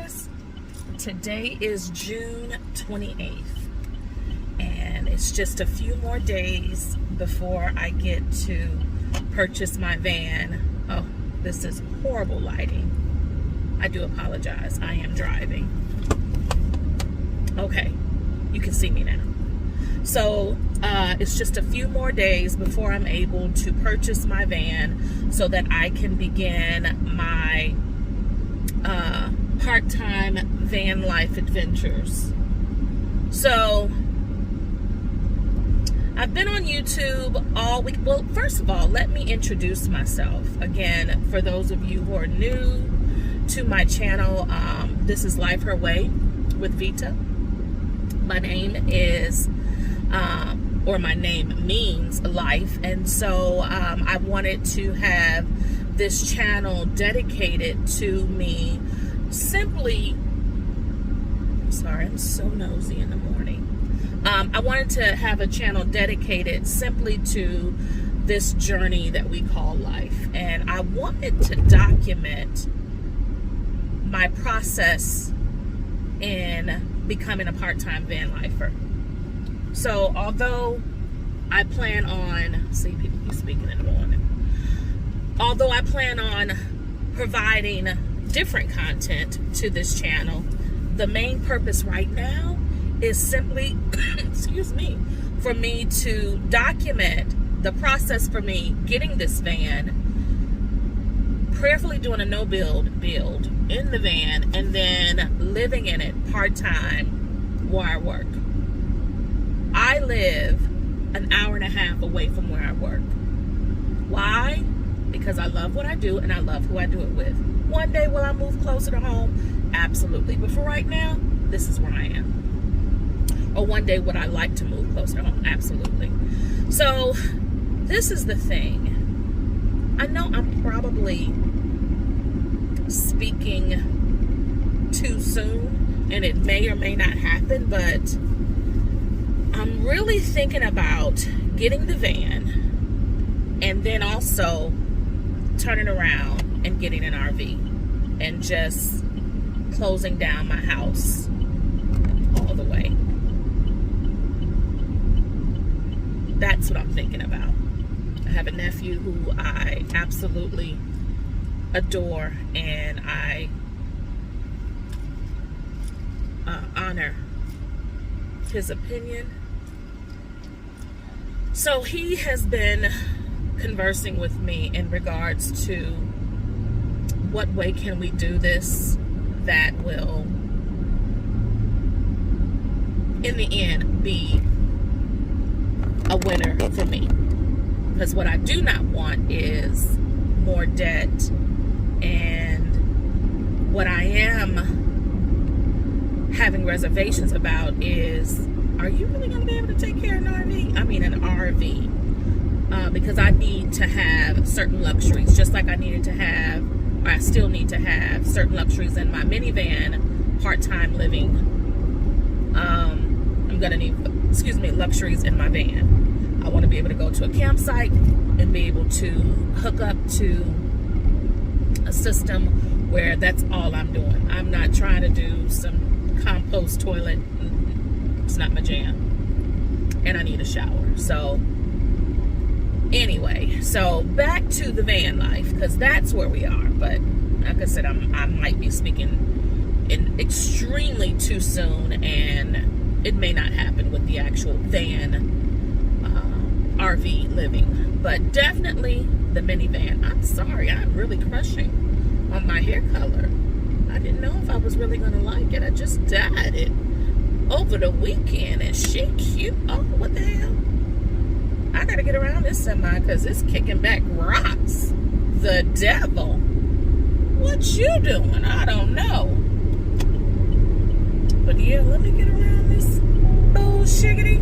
guys, today is June 28th and it's just a few more days before I get to purchase my van. Oh, this is horrible lighting. I do apologize. I am driving. Okay, you can see me now. So it's just a few more days before I'm able to purchase my van so that I can begin my part-time van life adventures. So I've been on YouTube all week. Well, first of all, let me introduce myself again for those of you who are new to my channel. This is Life Her Way with Vita. My name is or my name means life, and so I wanted to have this channel dedicated to me simply, sorry, I'm so nosy in the morning. I wanted to have a channel dedicated simply to this journey that we call life, and I wanted to document my process in becoming a part-time van lifer. So although I plan on, see, people keep speaking in the morning. Although I plan on providing different content to this channel, the main purpose right now is simply, excuse me, for me to document the process for me getting this van, prayerfully doing a no-build in the van, and then living in it part-time where I work. I live an hour and a half away from where I work. Why? Because I love what I do and I love who I do it with. One day will I move closer to home? Absolutely. But for right now, this is where I am. Or one day would I like to move closer to home? Absolutely. So this is the thing. I know I'm probably speaking too soon and it may or may not happen, but I'm really thinking about getting the van and then also turning around and getting an RV and just closing down my house all the way. That's what I'm thinking about. I have a nephew who I absolutely adore, and I honor his opinion. So he has been conversing with me in regards to what way can we do this that will in the end be a winner for me, because what I do not want is more debt, and what I am having reservations about is, are you really going to be able to take care of an RV? I mean an RV. Because I need to have certain luxuries, just like I needed to have, or I still need to have certain luxuries in my minivan, part-time living. I'm going to need, luxuries in my van. I want to be able to go to a campsite and be able to hook up to a system where that's all I'm doing. I'm not trying to do some compost toilet. It's not my jam. And I need a shower. So anyway, so back to the van life, because that's where we are. But like I said, I might be speaking in extremely too soon, and it may not happen with the actual van RV living, but definitely the minivan. I'm sorry, I'm really crushing on my hair color. I didn't know if I was really gonna like it. I just dyed it over the weekend, and she cute. Oh, what the hell? I gotta get around this semi because it's kicking back rocks. The devil. What you doing? I don't know. But yeah, let me get around this bullshiggity.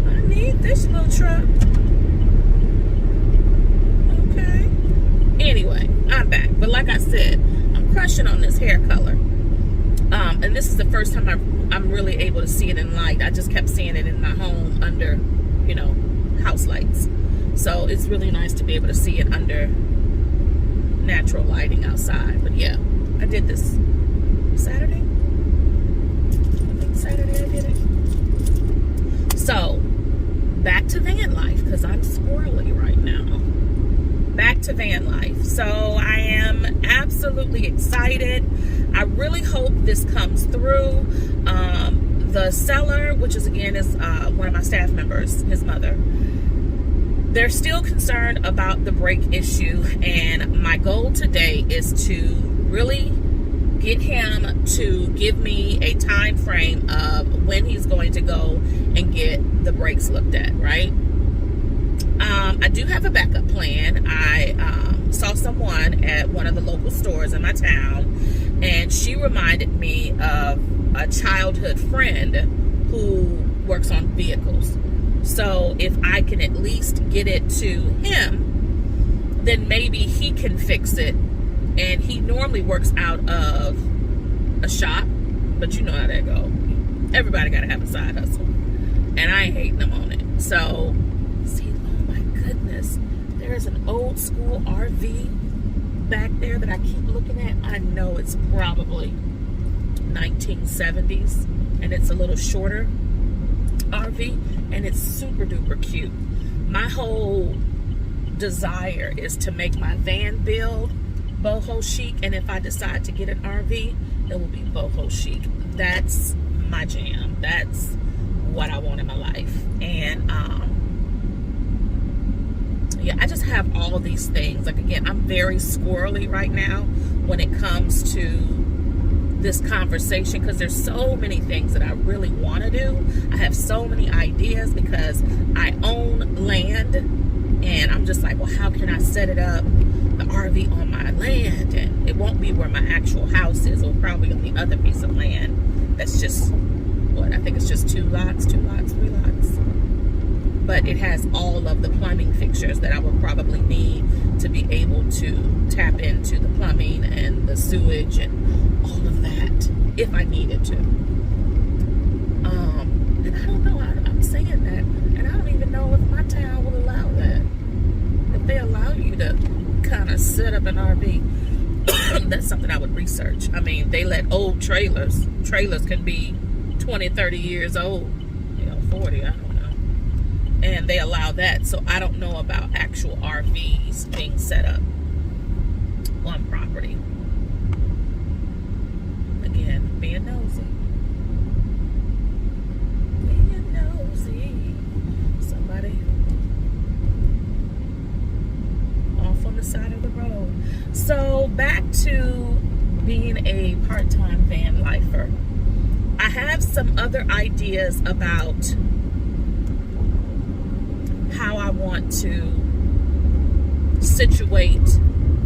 I need this little truck. Okay. Anyway, I'm back. But like I said, I'm crushing on this hair color. And this is the first time I'm really able to see it in light. I just kept seeing it in my home under, you know, house lights. So it's really nice to be able to see it under natural lighting outside. But yeah, I did this van life. So I am absolutely excited. I really hope this comes through. The seller, which is again is one of my staff members, his mother, they're still concerned about the brake issue, and my goal today is to really get him to give me a time frame of when he's going to go and get the brakes looked at, right? I do have a backup plan. I saw someone at one of the local stores in my town, and she reminded me of a childhood friend who works on vehicles. So if I can at least get it to him, then maybe he can fix it. And he normally works out of a shop, but you know how that go. Everybody got to have a side hustle, and I ain't hating them on it. So, see, oh my goodness, there's an old school RV back there that I keep looking at. I know it's probably 1970s, and it's a little shorter RV, and it's super duper cute. My whole desire is to make my van build boho chic, and if I decide to get an RV, it will be boho chic. That's my jam. That's what I want in my life. And yeah, I just have all of these things. Like, again, I'm very squirrely right now when it comes to this conversation, because there's so many things that I really want to do. I have so many ideas because I own land, and I'm just like, well, how can I set it up, the RV on my land? And it won't be where my actual house is, or probably on the other piece of land that's just, what, I think it's just 3 lots. But it has all of the plumbing fixtures that I would probably need to be able to tap into the plumbing and the sewage and all of that if I needed to. And I don't know, I'm saying that, and I don't even know if my town will allow that. If they allow you to kind of set up an RV, that's something I would research. I mean, they let old trailers can be 20, 30 years old, 40, I don't know. And they allow that. So I don't know about actual RVs being set up on property. Again, being nosy. Somebody off on the side of the road. So back to being a part-time van lifer. I have some other ideas about how I want to situate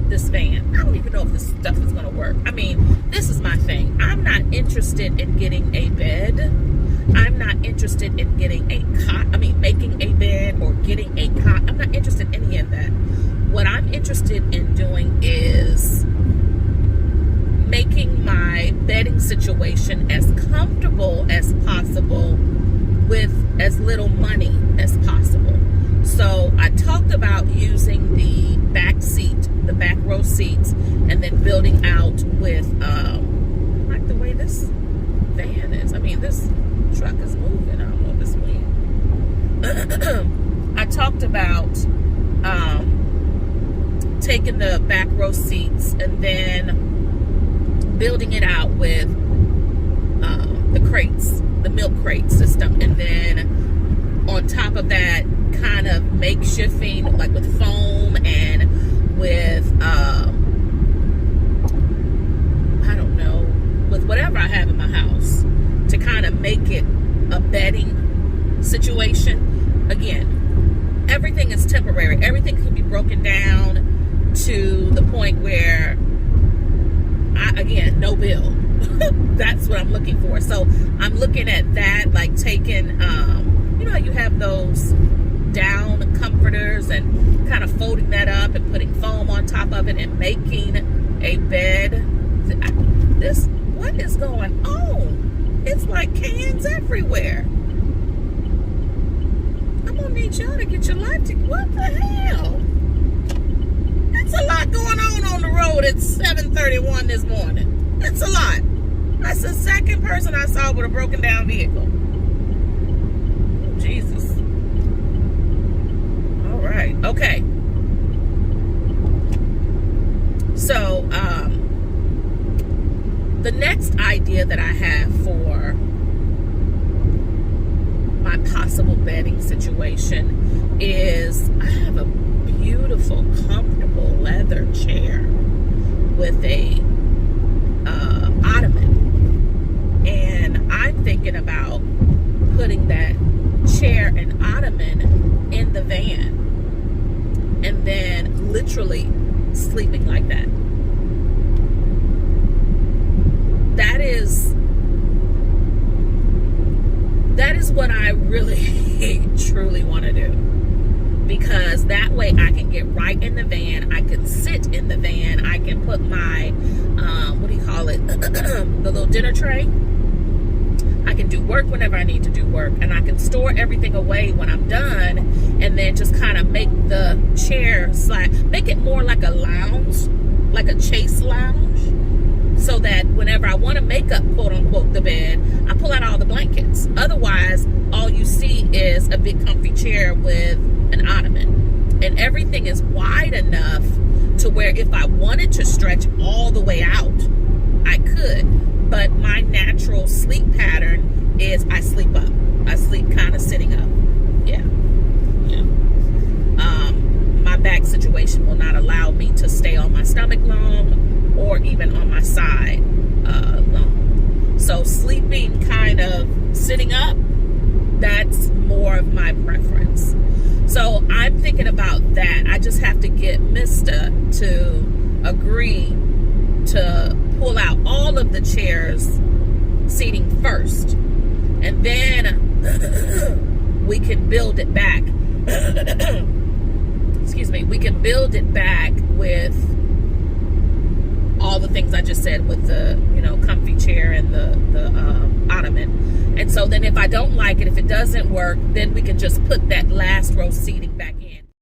this van. I don't even know if this stuff is going to work. I mean, this is my thing. I'm not interested in getting a bed. I'm not interested in getting a cot. I mean, making a bed or getting a cot. I'm not interested in any of that. What I'm interested in doing is making my bedding situation as comfortable as possible with as little money as possible. So I talked about using the back seat, the back row seats, and then building out with, I like the way this van is. I mean, this truck is moving. I don't know if it's weird. I talked about taking the back row seats and then building it out with the crates, the milk crate system, and then on top of that, kind of makeshifting, like with foam and with I don't know, with whatever I have in my house to kind of make it a bedding situation. Again, everything is temporary. Everything can be broken down to the point where again, no bill. That's what I'm looking for. So I'm looking at that, like taking, you know how you have those down comforters and kind of folding that up and putting foam on top of it and making a bed. What is going on? It's like cans everywhere. I'm gonna need y'all to get your life together. What the hell? That's a lot going on the road at 7:31 this morning. That's a lot. That's the second person I saw with a broken down vehicle. Oh, Jesus. All right. Okay. So the next idea that I have for my possible bedding situation is I have a beautiful, comfortable leather chair with a ottoman, and I'm thinking about putting that chair and ottoman in the van and then literally sleeping like that. That is what I really truly want to do, because that way I can get right in the van, I can sit in the van, I can put my what do you call it the little dinner tray, I can do work whenever I need to do work, and I can store everything away when I'm done, and then just kind of make the chair make it more like a lounge, like a chase lounge, so that whenever I want to make up, quote unquote, the bed, I pull out all the blankets. Otherwise, all you see is a big comfy chair with an ottoman, and everything is wide enough to where if I wanted to stretch all the way out, I could. But my natural sleep pattern is I sleep up. I sleep kind of sitting up. Yeah. My back situation will not allow me to stay on my stomach long, or even on my side long. So sleeping kind of sitting up, that's more of my preference. So I'm thinking about that. I just have to get Mr. to agree to pull out all of the chairs seating first, and then we can build it back. Excuse me. We can build it back with all the things I just said, with the comfy chair and the ottoman. And so then if I don't like it, if it doesn't work, then we can just put that last row seating back in.